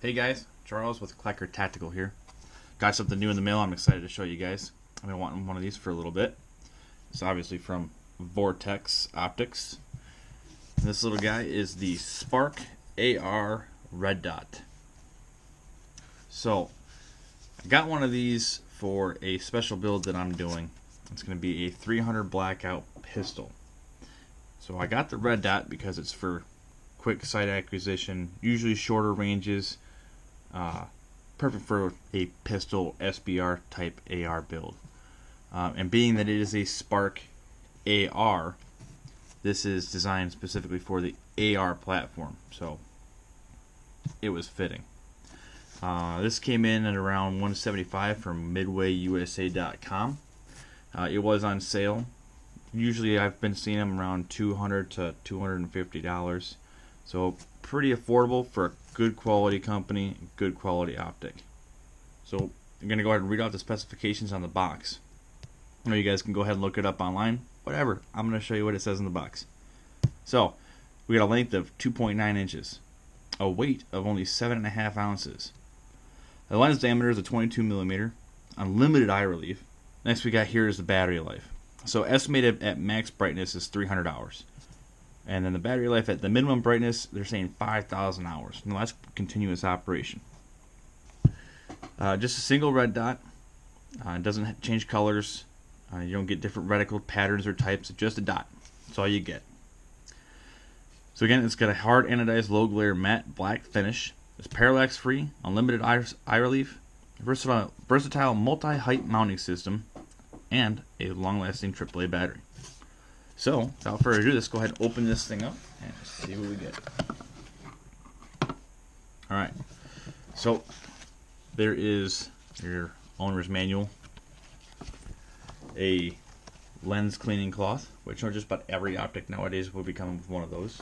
Hey guys, Charles with Klecker Tactical here. Got something new in the mail I'm excited to show you guys. I've been wanting one of these for a little bit. It's obviously from Vortex Optics. And this little guy is the Sparc Ar Red Dot. So, I got one of these for a special build that I'm doing. It's going to be a 300 blackout pistol. So I got the red dot because it's for quick sight acquisition, usually shorter ranges, perfect for a pistol SBR type AR build. And being that it is a Sparc AR, this is designed specifically for the AR platform, so it was fitting. This came in at around $175 from MidwayUSA.com. It was on sale. Usually I've been seeing them around $200 to $250. So pretty affordable for a good quality company, good quality optic. So I'm going to go ahead and read out the specifications on the box. I know you guys can go ahead and look it up online. Whatever. I'm going to show you what it says in the box. So we got a length of 2.9 inches. A weight of only 7.5 ounces. The lens diameter is a 22 millimeter. Unlimited eye relief. Next we got here is the battery life. So estimated at max brightness is 300 hours. And then the battery life at the minimum brightness, they're saying 5,000 hours. Now that's continuous operation. Just a single red dot. It doesn't change colors. You don't get different reticle patterns or types. It's just a dot. That's all you get. So again, it's got a hard anodized low glare matte black finish. It's parallax free, unlimited eye relief, versatile multi-height mounting system, and a long-lasting AAA battery. So, without further ado, let's go ahead and open this thing up and see what we get. Alright, so there is your owner's manual, a lens cleaning cloth, which just about every optic nowadays will be coming with one of those.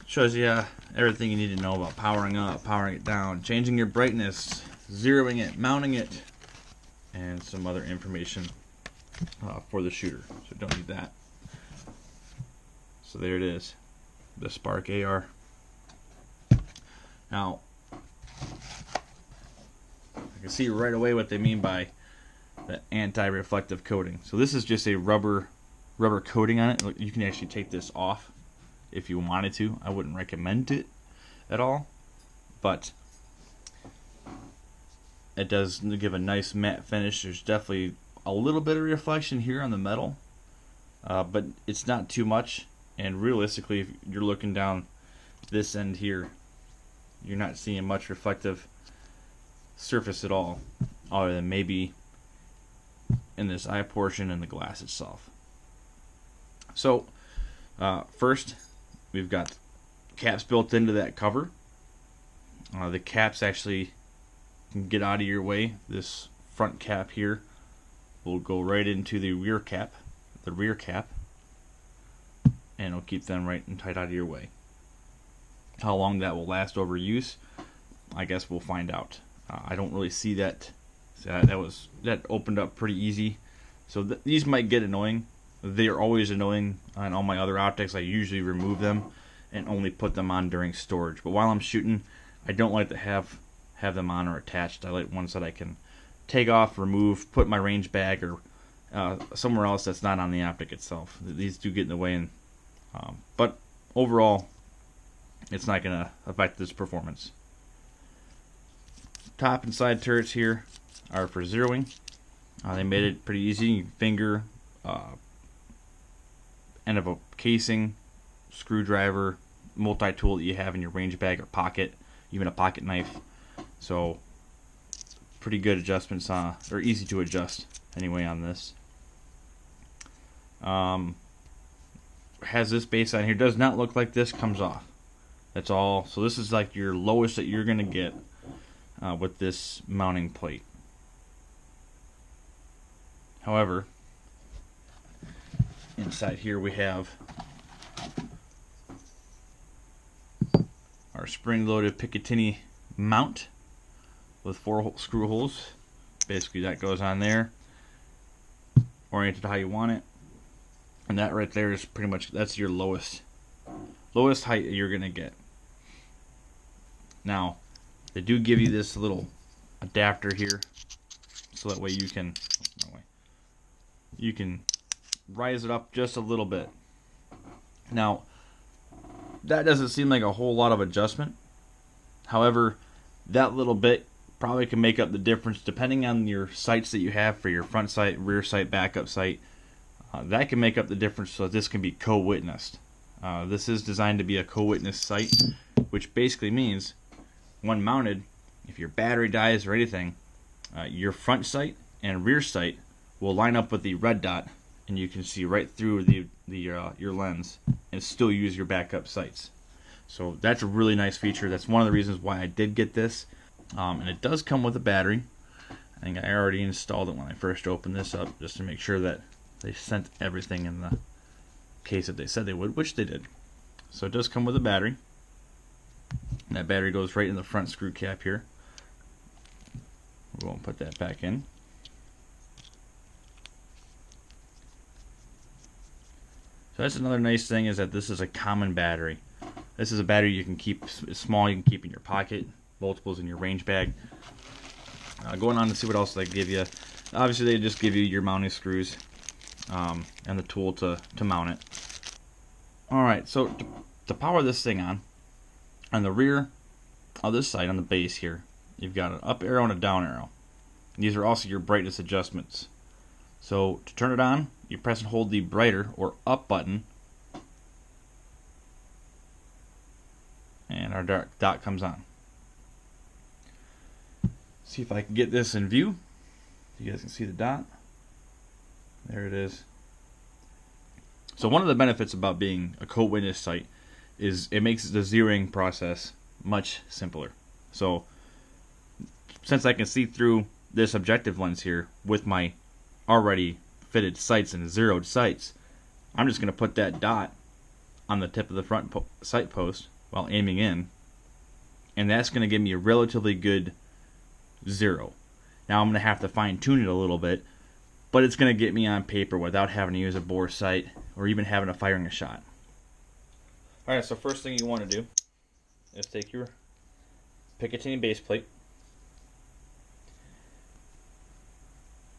Shows you everything you need to know about powering up, powering it down, changing your brightness, zeroing it, mounting it, and some other information for the shooter. So don't need that. So there it is, the Sparc Ar. Now, I can see right away what they mean by the anti-reflective coating. So this is just a rubber coating on it. You can actually take this off if you wanted to. I wouldn't recommend it at all, but it does give a nice matte finish. There's definitely a little bit of reflection here on the metal, but it's not too much. And realistically, if you're looking down this end here, you're not seeing much reflective surface at all, other than maybe in this eye portion and the glass itself. So first, we've got caps built into that cover. The caps actually can get out of your way. This front cap here will go right into the rear cap, and it'll keep them right and tight out of your way. How long that will last over use, I guess we'll find out. I don't really see that. That opened up pretty easy. So these might get annoying. They are always annoying on all my other optics. I usually remove them and only put them on during storage. But while I'm shooting, I don't like to have them on or attached. I like ones that I can take off, remove, put in my range bag, or somewhere else that's not on the optic itself. These do get in the way, but overall, it's not going to affect this performance. Top and side turrets here are for zeroing. They made it pretty easy. You can finger, end of a casing, screwdriver, multi-tool that you have in your range bag or pocket, even a pocket knife. So pretty good adjustments, or easy to adjust anyway on this. Has this base on here. Does not look like this comes off. That's all. So this is like your lowest that you're gonna get with this mounting plate. However, inside here we have our spring-loaded Picatinny mount with 4 screw holes. Basically that goes on there, oriented how you want it, and that right there is pretty much, that's your lowest height you're gonna get. Now They do give you this little adapter here, so that way you can rise it up just a little bit. Now, that doesn't seem like a whole lot of adjustment. However, that little bit probably can make up the difference depending on your sights that you have for your front sight, rear sight, backup sight. That can make up the difference, so this can be co-witnessed. This is designed to be a co-witness sight, which basically means when mounted, if your battery dies or anything, your front sight and rear sight will line up with the red dot, and you can see right through your lens and still use your backup sights. So that's a really nice feature. That's one of the reasons why I did get this. And it does come with a battery. I think I already installed it when I first opened this up, just to make sure that they sent everything in the case that they said they would, which they did. So it does come with a battery. And that battery goes right in the front screw cap here. We won't put that back in. So that's another nice thing, is that this is a common battery. This is a battery you can keep, it's small, you can keep in your pocket, multiples in your range bag. Going on to see what else they give you. Obviously they just give you your mounting screws and the tool to mount it. Alright, so to power this thing on the rear of this side, on the base here, you've got an up arrow and a down arrow. These are also your brightness adjustments. So to turn it on, you press and hold the brighter or up button, and our dark dot comes on. See if I can get this in view. You guys can see the dot. There it is. So one of the benefits about being a co-witness sight is it makes the zeroing process much simpler. So since I can see through this objective lens here with my already fitted sights and zeroed sights, I'm just going to put that dot on the tip of the front sight post while aiming in, and that's going to give me a relatively good zero. Now I'm going to have to fine tune it a little bit, but it's going to get me on paper without having to use a bore sight or even having to firing a shot. Alright, so first thing you want to do is take your Picatinny base plate,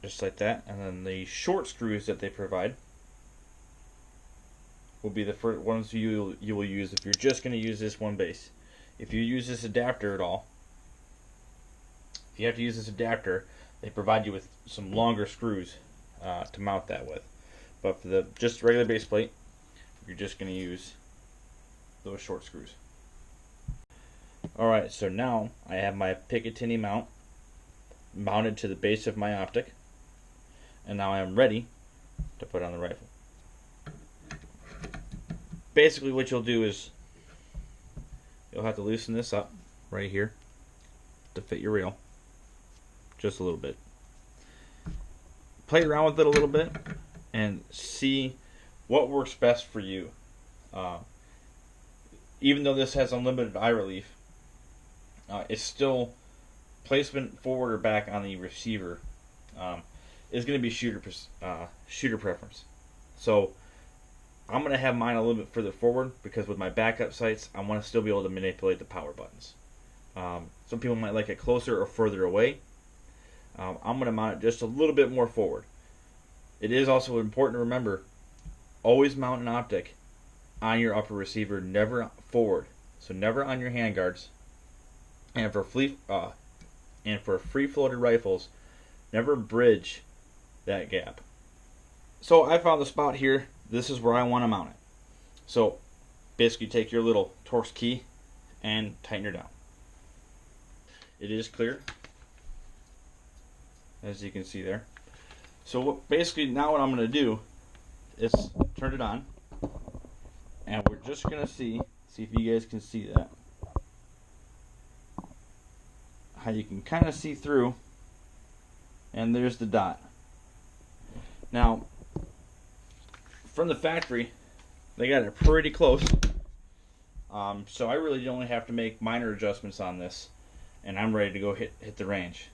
just like that, and then the short screws that they provide will be the first ones you will use if you're just going to use this one base. If you use this adapter at all, if you have to use this adapter, they provide you with some longer screws to mount that with. But for the just regular base plate, you're just going to use those short screws. Alright, so now I have my Picatinny mount mounted to the base of my optic, and now I am ready to put on the rifle. Basically what you'll do is you'll have to loosen this up right here to fit your reel just a little bit. Play around with it a little bit and see what works best for you. Even though this has unlimited eye relief, it's still placement forward or back on the receiver is going to be shooter preference. So I'm going to have mine a little bit further forward because with my backup sights, I want to still be able to manipulate the power buttons. Some people might like it closer or further away. I'm going to mount it just a little bit more forward. It is also important to remember, always mount an optic on your upper receiver, never forward. So never on your handguards. And for free-floated rifles, never bridge that gap. So I found the spot here. This is where I want to mount it. So basically take your little Torx key and tighten her down. It is clear, as you can see there. So basically now what I'm going to do is turn it on, and we're just going to see if you guys can see that. How you can kind of see through, and there's the dot. Now from the factory they got it pretty close, so I really only have to make minor adjustments on this, and I'm ready to go hit the range.